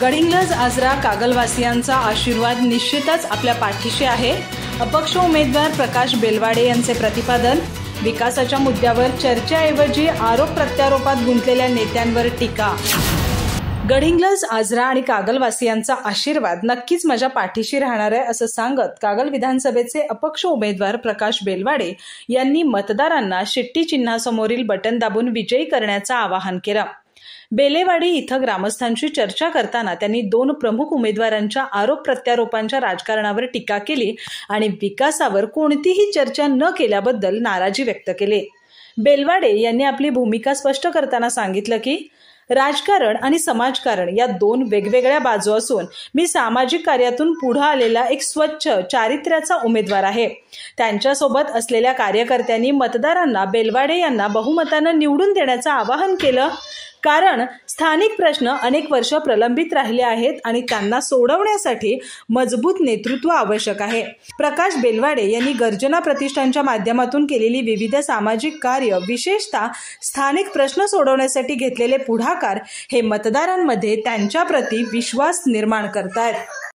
गडिंग्लज आजरा कागलवासियांचा आशीर्वाद निश्चितच आपल्या पाठीशी आहे. अपक्ष उमेदवार प्रकाश बेलवाडे यांचे प्रतिपादन. विकासाच्या मुद्द्यावर चर्चेऐवजी आरोप प्रत्यारोपात गुंतलेल्या नेत्यांवर टीका. गडिंग्लज आजरा आणि कागलवासियांचा आशीर्वाद नक्कीच माझ्या पाठीशी राहणार आहे असं सांगत कागल विधानसभेचे अपक्ष उमेदवार प्रकाश बेलवाडे यांनी मतदारांना शिट्टी चिन्हासमोरील बटन दाबून विजयी करण्याचं आवाहन केलं. बेलेवाडी इथं ग्रामस्थांशी चर्चा करताना त्यांनी दोन प्रमुख उमेदवारांच्या आरोप प्रत्यारोपांच्या राजकारणावर टीका केली आणि विकासावर कोणतीही चर्चा न केल्याबद्दल नाराजी व्यक्त केली. बेलवाडे यांनी आपली भूमिका स्पष्ट करताना सांगितलं की राजकारण आणि समाजकारण या दोन वेगवेगळ्या बाजू असून मी सामाजिक कार्यातून पुढे आलेला एक स्वच्छ चारित्र्याचा उमेदवार आहे. त्यांच्यासोबत असलेल्या कार्यकर्त्यांनी मतदारांना बेलवाडे यांना बहुमतानं निवडून देण्याचं आवाहन केलं, कारण स्थानिक प्रश्न अनेक वर्ष प्रलंबित राहिले आहेत आणि त्यांना सोडवण्यासाठी मजबूत नेतृत्व आवश्यक आहे. प्रकाश बेलवाडे यांनी गर्जना प्रतिष्ठानच्या माध्यमातून केलेली विविध सामाजिक कार्य, विशेषतः स्थानिक प्रश्न सोडवण्यासाठी घेतलेले पुढाकार हे मतदारांमध्ये त्यांच्याप्रती विश्वास निर्माण करतायत.